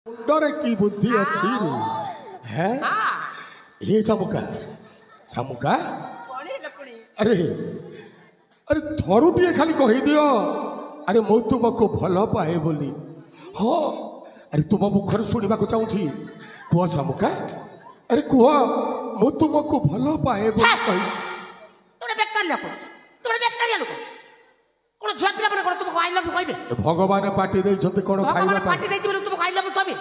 मुंडरे की बुद्धि अच्छी है ये सामुका सामुका अरे अरे थरुटिए खाली कही दियो अरे मु तुमको भल पाए बोली हाँ अरे तुम मुखर शुणा चाहूँगी कुह सामुका अरे कुह मु तुमको भल पाए भगवान पार्टी देते कौन खाଇବା पार्टी देते तुमको आई लव यू कहबे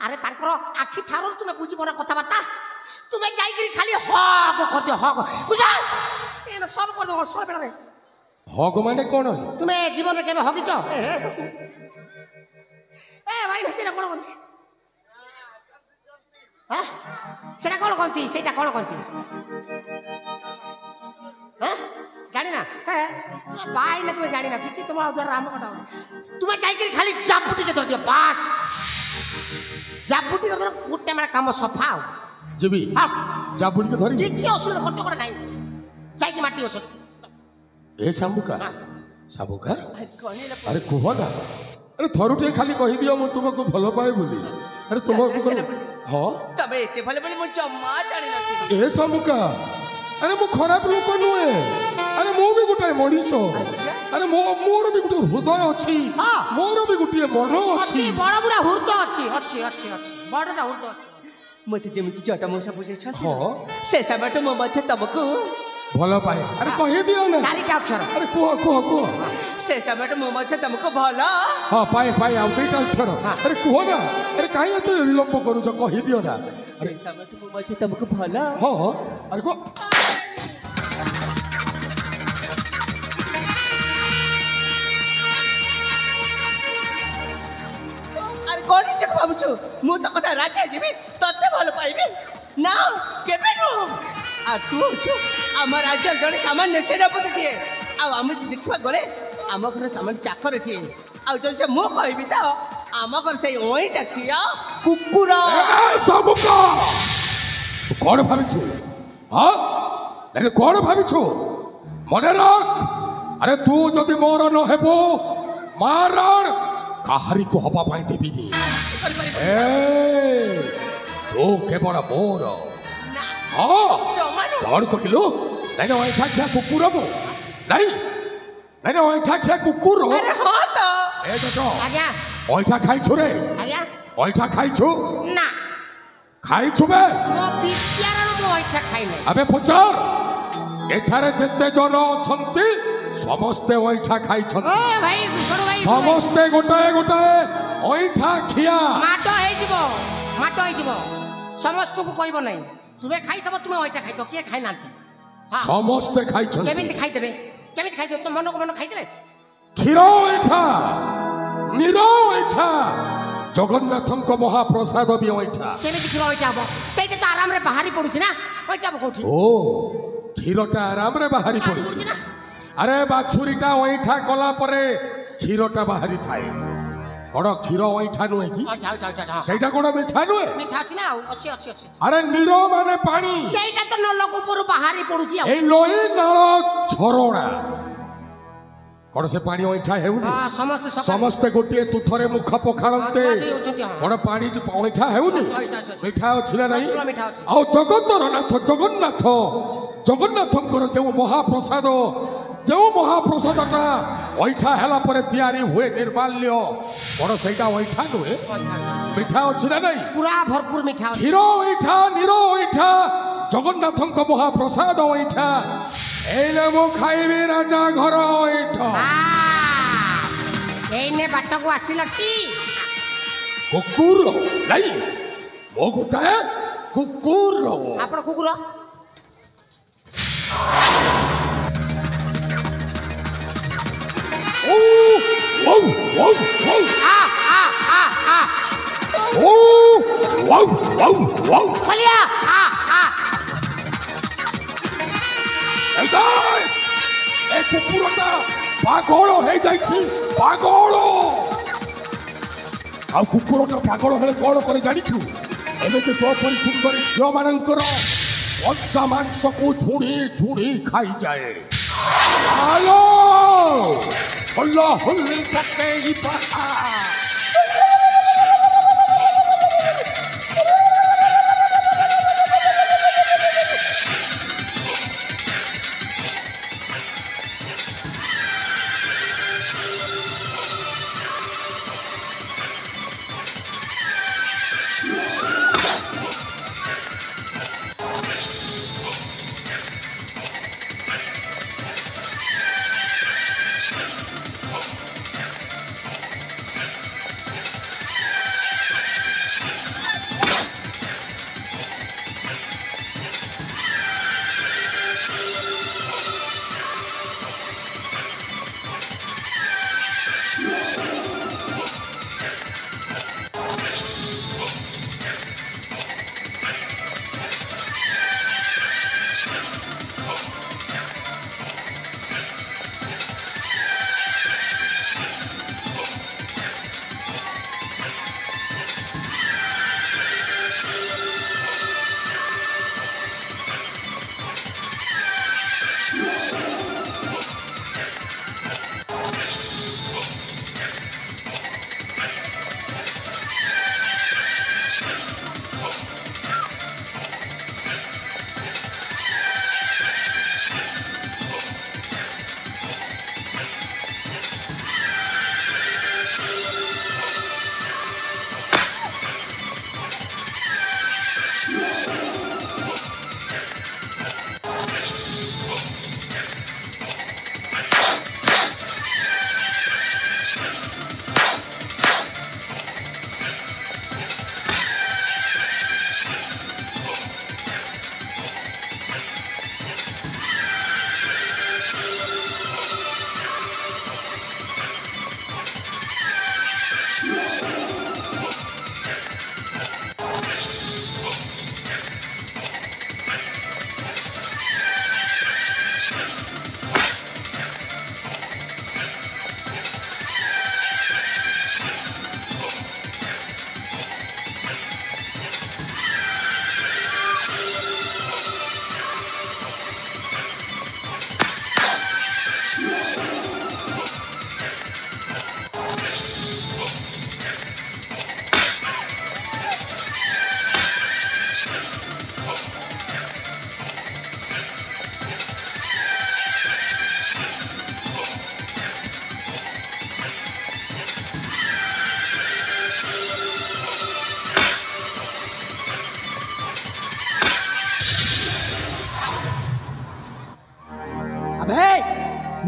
अरे तांकर आखि ठारो तुमे बुझिबो ना कथाबार्ता तुमे जाई करी खाली हग कर दियो हग बुझा ए सब कर दो सब बेला रे हग माने कोन तुमे जीवन रे केबे हगिचो ए भाई ना सेटा कोन कोनती हां सेटा कोन कोनती सेटा कोन कोनती हां जानी ना तुम भाई ना तुम्हें जानी ना किसी तुम उधर राम कटाओ तुम्हें जाई करी खाली जापुटी के धर दियो बस जापुटी कर गुटे मेरा काम सफा हो जीबी हां जापुटी के धरी किसी असुविधा करते कोन नाही जाई की माटी ओसत ए सामुका सामुका अरे कुह ना अरे थरुटे खाली कही दियो मु तुमको भल पाए बोली अरे तुमको हां तबे एते भले भले मु जम्मा जानी ना ए सामुका अरे मु खराब लोक नुए अरे मु भी गोटे मनीष अरे मोर भी गोटे हृदय अच्छी मोर भी गोटे मन अच्छी बड़ा बड़ा हृदय अच्छी अच्छी अच्छी अच्छी बड़ा हृदय अच्छी मते जेमिति जटा मोसा बुझे छ हां से समय तो मते तुमको भल पाए अरे कहि दियो ना चारिटा अक्षर अरे कुह से समय तो मते तुमको भला हां पाए पाए आ दुईटा अक्षर अरे कुह ना अरे काहे एते विलंब करू छ कहि दियो ना से समय तो मते तुमको भला हां अरे को कोनी चक बाबूचू मु तो कथा राजा जीबी तते भल पाइबी ना केबे नु आ तू छु हमर राज्य जने सामान्य सेनापति थिए आ हम देखबा गले हम घर सामान्य चाकर थिए आ जन से मु कहबी त हम घर से ओइटा किया कुकुर ए सबका कोन भाबी छु हां ने कोन भाबी छु मने रख अरे तू जदी मोर न हेबो मारण काहारी को हवा पाई देबी नी ए तो केवल मोर हां कौन कहलो नहीं ओइ ठाकिया कुकुर बो नहीं ओइ ठाकिया कुकुर अरे हां तो ए जटो आज्ञा ओइठा खाई छु रे आज्ञा ओइठा खाई छु ना खाई छु बे मो बिचारण मो ओइठा खाई नै अबे पुचार एठारे जते जन छंती समस्ते ओइठा खाई छंती ओ भाई गुसड़ भाई समस्ते गोटाए गोटाए ओइठा खिया माटो हे जीवो समस्त को कहबो नै तुमे खाई तब तुमे ओइठा खाई तो के खाई नांती हां समस्ते खाई छंती केमिति खाई देबे तो मन को मन खाई देबे खीरो ओइठा निरो ओइठा जगन्नाथन को महाप्रसाद भी ओइठा केमिति खीरो ओइठा हो सेटे तो आराम रे बाहरी पडुछि ना ओइठा कोठी ओ खीरोटा आराम रे बाहरी पडुछि अरे बाछुरीटा ओइठा कला परे खीरोटा बाहरी थाए कौन क्षीर ओइठा नुहे कि सेटा कौन मीठा नुहे मीठा अछि ना अछि अछि अछि अरे नीरो माने पानी सेटा तो नलक ऊपर बाहरी पडुछि ए लोई नाଳ झरोणा कौन से पानी ओइठा हेउनी हां समस्त गोटिए तुठरे मुख पखाळंते कौन पानी ओइठा हेउनी मीठा अछि ना नहीं आ जगतर नाथ जगन्नाथ जगन्नाथंकर जो महाप्रसाद जो महाप्रसादटा ओइठा हेला परे तैयारी हुए निर्माल्य कौन सेटा ओइठा नुहे मीठा अछि ना नहीं पूरा भरपूर मीठा क्षीर ओइठा निरो ओइठा जगन्नाथंक महाप्रसाद ओइठा एले मो खाइबी राजा घर ओइठा एने बाट को आसिलटी कुकुर नहीं मो गोटाए कुकुर आपण कुकुर ओ वो आ ओ वो खलिया ए कुकुरटा पागल हो जाइछि पागल आ कुकुरटा पागल हेले कोन करे जानिछु एमे तो परि सुंदर झियो मानकर कच्चा मांस को झुड़ी झुड़ी खाई जाए हेलो हल्ला हल्ली करते ही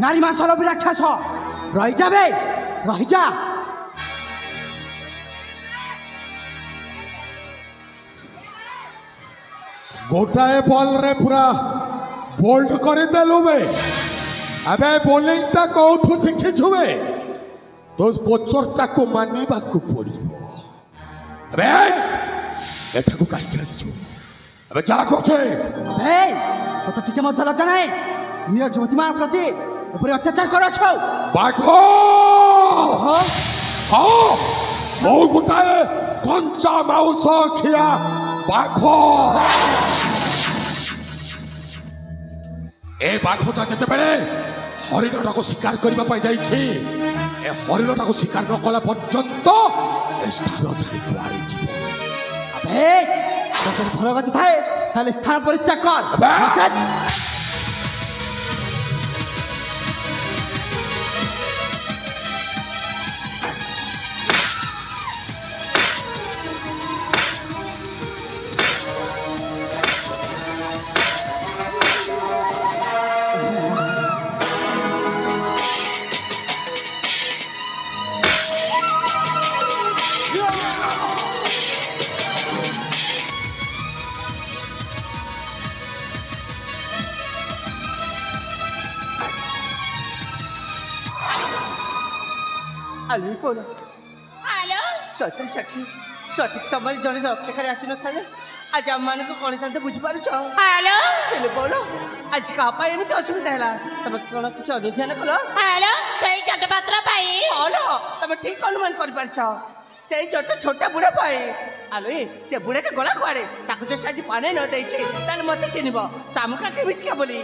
নারী মাংস লোভী রাক্ষস রহি যাবে রহি যা। गोटाए बॉल रे पूरा बोल्ड करदेलु बे अबे बोलिंग टा कौठू शिखिछु बे तो कोचर टा को मानिबा को पड़िबो अबे एठा को काई केसछु अबे जा कोचे अबे तो टिके मत लजा नाही नियर जुमती मान प्रति ऊपर अत्याचार करो छौ बाघो हां ओ गोटाए कंचा मांस खिया बाघो ए बाघटा जेते बेले हरिणटा को शिकार करबा पाई जाईछि ए हरिणटा को शिकार न कला पर्यंत ए स्थान छाड़ी कुआड़ी जीव अबे तो भल गछ थाए ताले स्थान परित्याग कर अबे चल आलू बोलो हेलो सतरी सखी सठिक समय जन से अपेक्षा आसी न थाले आज आम मान को कौन था बुझी पारुछ हेलो हेले बोलो आज का पाए एमिति असुविधा हैला तब कोन किछ अनुध्यान कलो हेलो सही चटपत्र पाई बोलो तब ठीक अनुमान कर परछ सेई छोट छोटा बुढ़ा पाए आलो ए से बुढ़ाटा गला कुआड़े ताको जो साजी पाने न देई छे ताले मते चिनिबो सामुका केमिति का बोली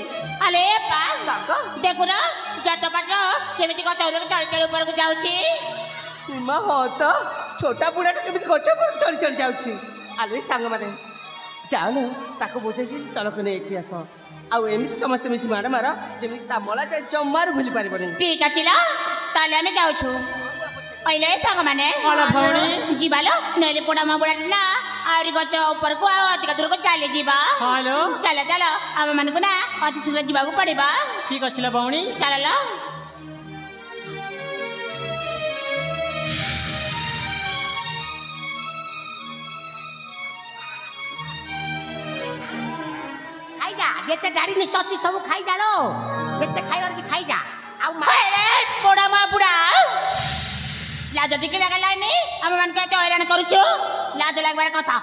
अरे बा साको देखो ना चटपत्र केमिति को चौर चढ़ चढ़ ऊपर को जाउची इमा हो तो छोटा बुढ़ाटा केमिति गछ पर चढ़ चढ़ जाउची आलो ए सांग माने जाओ न ताको बुझेसी तलक ने एक आस आउ एमिति समस्त मिसी मार मार जेमिति ता मला चाहे जम्मार भूली पारिबनी ठीक अछि ला ताले हमें जाउछु पहिले संग माने होला भौणी जीवालो नैले पोड़ा मा बुढ़ा ना आउरी गछ ऊपर को अधिक दूर को चले जीवा हेलो चलो चलो हम मन को ना अति शीघ्र जीवा को पड़ेबा ठीक अछि ला भौणी चलो लो खाई जा जेते डाड़ी नि सची सब खाई जालो जेते खाइवर की खाई जा आउ मारे पोड़ा मा बुढ़ा लाज टिके लागलानी हम मन कहते हैरान करूछु लाज लागबार कथा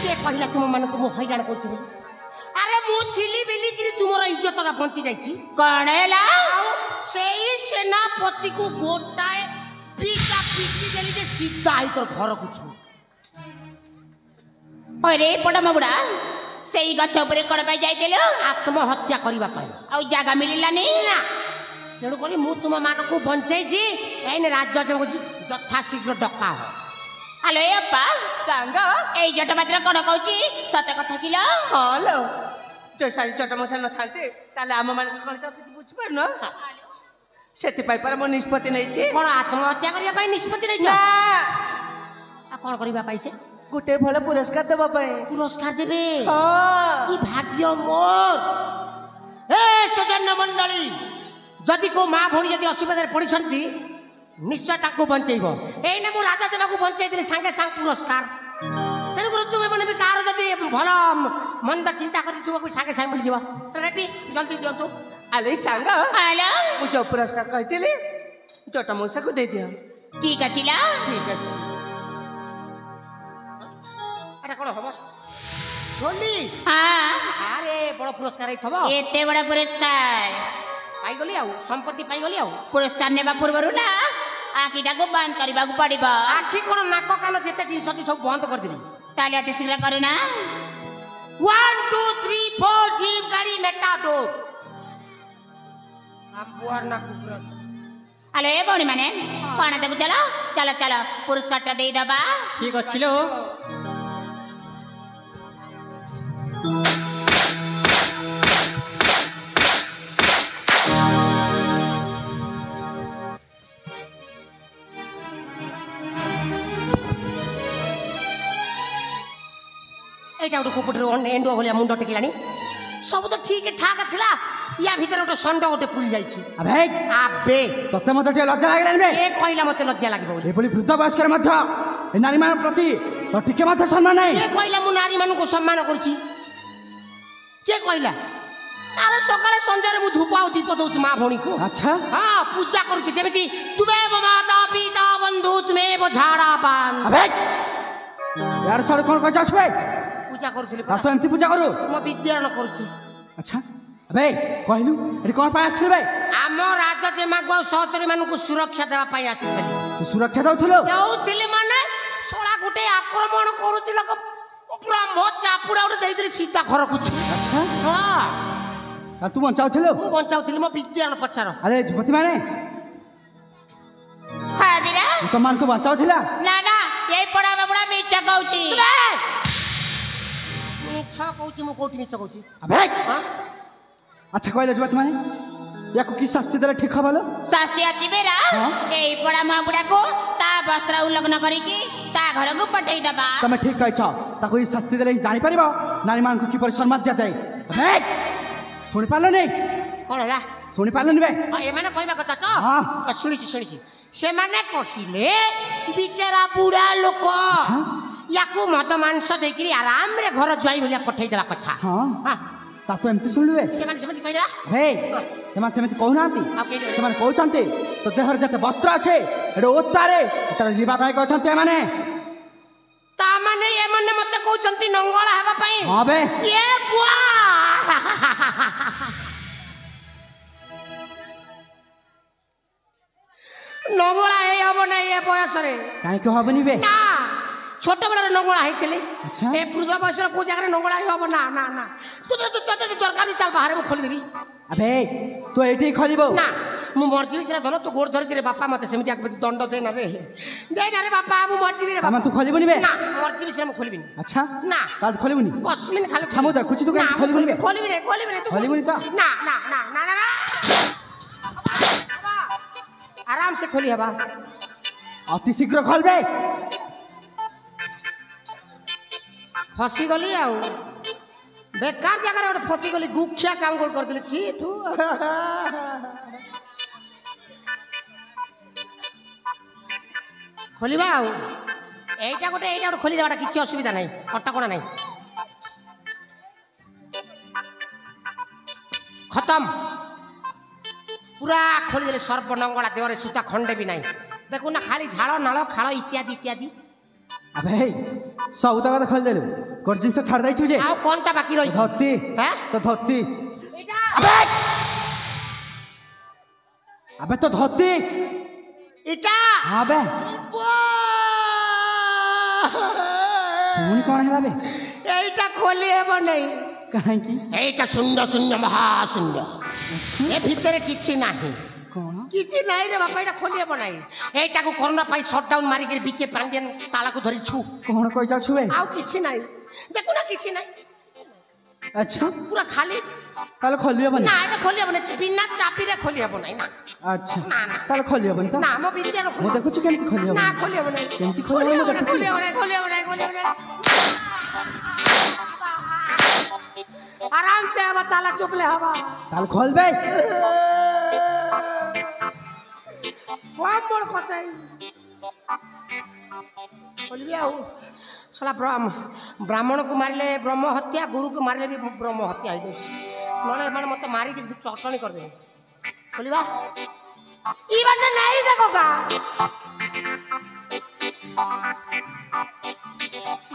के कहिला तुम मन को मु हैरान करूछु अरे मु थिली बेली कि तुमरो इज्जत रा बंची जाईची कणेला सेई सेनापति को गोटाए पीका पीटी देली जे सीधा आई तोर घर को छु अरे पडा मबुडा सेई गछ ऊपर कड़ पाई जाइतेलो आत्महत्या करिबा पई आ जागा मिलिलानी तेणु करी मु तुम मान को बंचेছি एन राज्य यथा शीघ्र डका हो हेलो ए अप्पा सांग एई जट मात्र कोन कहूची सत कथा किलो हां लो जो सारी चट मसा न थाते ताले आम मान कोन त किछ बुझ पार न सेति पाई पर म निष्पत्ति नै छी कोन आत्महत्या करिया पाई निष्पत्ति नै छ आ कोन करिबा पाई से गुटे भलो पुरस्कार देबा पाई पुरस्कार देबे हां की भाग्य मोर ए सजन मंडली जदि को माँ भौणी जदि असुविधा पड़ी निश्चय ताको बंचेबो एने मु राजा देवा को बंचै दिले संगे संग पुरस्कार तेनु गुरु तुमे मने भी कार जदि भलो मंद चिंता करी तुम को संगे संग मिल जीवा रेडी जल्दी दियंतु आले सांग हेलो मु जो पुरस्कार कहतिली जट मौसा को दे दियो ठीक अछि ला ठीक अछि एटा कोन हबो छोली हां अरे बड़ पुरस्कार थबो एते बड़ पुरस्कार पाई गली आउ संपत्ति पाई गली आउ पुरस्कार नेबा पूर्वरु ना आखिटा को बंद करबा को पड़िबा आखि कोन नाक कान जेते जिंस अछि सब बंद कर देबी ताले अति शीघ्र करू ना 1 2 3 4 जीप गाड़ी मेटाडोर हम बुआर ना कुकुर हेलो ए बणी माने कोन देखु चलो चलो चलो पुरस्कारटा देई दबा ठीक अछि लो एटा उठ कुपुटर एंडो भलिया मुंड टेकिलानी सब तो ठीक ठाक थिला या भीतर गोटे षंड गोटे पूरी जाइछि अबे आबे तते मते टे लज्जा लागलानि बे ए कहला मते लज्जा लागिबो ए बोली वृद्ध वयस्कर मध्य ए नारी मान प्रति तो टिके मते सम्मान नै के कहला मु नारी मानू को सम्मान करछि के कहला अरे सकाळे संजय मु धूप आ दीप दउछ मां भणी को अच्छा हां पूजा करछि जेमिति तुमे माता पिता बंधु तुमे झाड़ा पान अबे यार सर कोन कह जाछ बे पूजा करथिले ता तो एमती पूजा करू म विद्यारण करछि अच्छा अबे कहलु एडी कोन पास थले बे आम राजा जे मागवा सहतरी मानू को सुरक्षा देवा पई आसिथले तू सुरक्षा दउथलो दउथिले माने सोळा गुटे आक्रमण करूथिल ब्रह्म चापुडा उडे देइथिले सीता घर को अच्छा हां ता तू बचाउथलो मु बचाउथिले म विद्यारण पछार अरे जुपति माने हां बिरा तो मान को बचाउथला ना ना ए पड़ा बाबुड़ा मिछ कहउची मिछ कहउची मु कोठी मिछ कहउची अबे हां अच्छा कहले जुपति माने याको की शास्ति देले ठीक हबलो शास्ति अछि बेरा ए पड़ा बाबुड़ा को ता वस्त्र उल्लंघन करी की ता घर को पठै दबा तमे ठीक कहछ ताको ई शास्ति देले जानि परिबो नारी मान को की पर सम्मान दिया जाय अबे सुनि पालो नै कोन हला सुनि पालो नै बे ए माने कहबा कथा तो हां सुनिछि से माने कहिले बिचारा बुढ़ा लोक याकू मद मांस देकरी आराम रे घर जाई भलिया पठै देला कथा हां हां ता तो एमती सुनलुवे से माने सेमति कहला हे सेमान सेमति कहू नांती सेमान कहउचंती तो देहर जते वस्त्र আছে एडो ओतारे तर जीवा भाई कहउचंती माने ता माने ए माने मते कहउचंती नंगळा हेबा पई हां बे ये बुआ नंगळा हे हबो नै ए बयस रे काहे को हबनी बे ना छोट बेला नंगळा हेतिले अच्छा ए वृद्ध बयस को जगह नंगळा हबो ना ना ना तू दरकारी चल बाहर में खोली देबी अबे तू एठी खलिबो ना मु मर्जी से धन तू गोड़ धरि रे बापा मते सेमति एक दंड दे ना रे बापा मु मर्जी रे बापा तू खलिबोनी बे ना मर्जी से मु खोलिबिनी अच्छा ना ताल खलिबोनी कस्मिन खाली छमो दा कुछ तू का खलिबोनी बे खोलिबिनी तू खलिबोनी ता ना ना ना ना ना आराम से खोली हबा अति शीघ्र खोल दे फसी गली आउ बेकार जगह रे फसी गली गुखिया काम कर देली छी तू खोलिबा आउ एटा गोटे खोली देवाटा किछि असुविधा नै अटकणा नै खत्म पूरा खोली देले सर्वनंगला देवरे सूता खंडे भी नहीं देखो ना खाली झाड़ नाल खाल इत्यादि इत्यादि अबे सब तक खोल देलु कोन जिंस छाड़ दै छु जे आ कोनटा बाकी रही धोती हैं तो धोती एटा अबे अबे तो धोती इटा हां बे पुनी कोन हैला बे एटा खोली हेबो नहीं काहे की एटा शून्य शून्य महाशून्य ए भीतर किछि नाही कोन किछि नाही रे बापा एटा खोली हेबो नाही एटा को कोरोना पाई शटडाउन मारी के बीके पांडियन ताला को धरि छु कोन कहि जा छु बे आउ किछि नाही देखो ना किछि नाही अच्छा पूरा खाली ताल खोलियो बनी ना एटा खोली हेबो नहीं बिना चाबी रे खोली हेबो नहीं ना अच्छा ना ना ताल खोलियो बनी त ना मो विद्या रो मु देखु छु केमति खोलियो ना खोली हेबो नहीं केमति खोलियो मु देखु छु खोली हेबो नहीं आराम से हवा ताला चुपले हवा ताल खोल बे कम मोड़ कतई बोलिए आउ साला ब्राह्मण को मारले ब्रह्म हत्या गुरु को मारले भी ब्रह्म हत्या हो जाए माने मत मारी के चटनी कर दे बोलिबा ई बात नहीं देखो का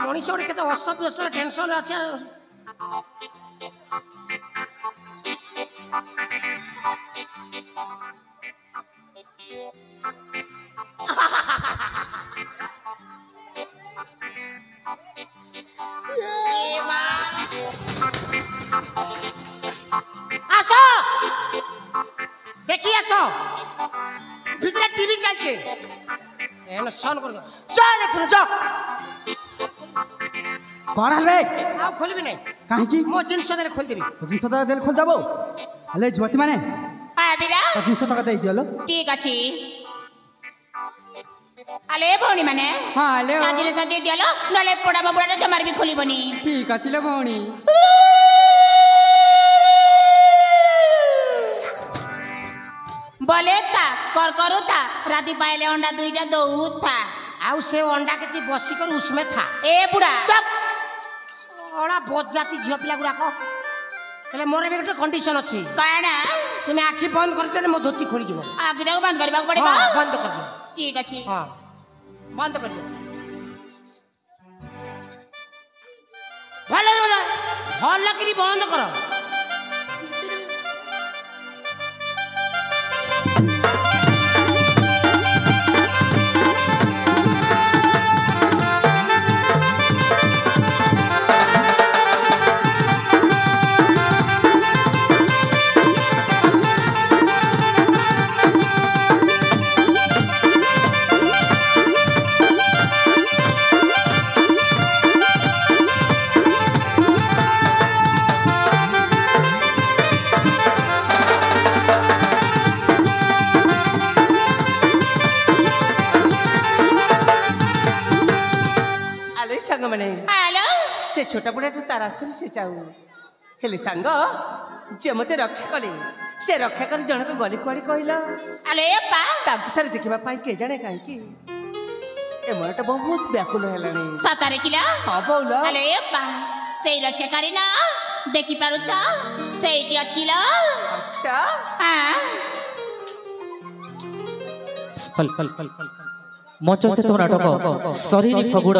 मनीष और केते अस्त व्यस्त टेंशन আছে আসো দেখি আসো ভিতরে টিভি চলছে এন সন করে চল দেখুন চল कोन हले आउ खोलबি নাই काहे की मो जिंस देले खोल देबी तो जिंस तक देल खोल जाबो हले जुवती माने आबिरा तो जिंस तक दे दियलो ठीक अछि आले भौणी माने हाँ ले काजिले साथी दियलो नले पोड़ा बबुड़ा जमार भी खोलिबनी ठीक अछि ले भौणी बोले था कर करू था राती पाइले अंडा दुईटा दऊ था आउ से अंडा के बसी कर उसमें था ए बुढ़ा चुप ओड़ा बहुत जाती झियो पिला गुड़ा को हेले मोर भी गोटे कंडीशन अछि काना तुम आखि बंद कर देले मो धोती खोली जीव आखि को बंद करबा पड़े हां बंद कर दियो ठीक अछि हां बंद कर दियो भल करी बंद कर सांग माने हेलो से छोटा बुढ़ा ता रास्ता से जाऊ हेले सांग जे मते रक्षा कले से रक्षा कर जनक गली कुआड़ी कहला अले पा ताकु थरे देखिबा पाई के जाने काई की ए मोर त बहुत व्याकुल हेलानी सतारे किला हां बोला अले पा से रक्षा करी ना देखि पारु छ सेठी अचिला अच्छा हां फल मचो से तो नाटक शरीर फगुड़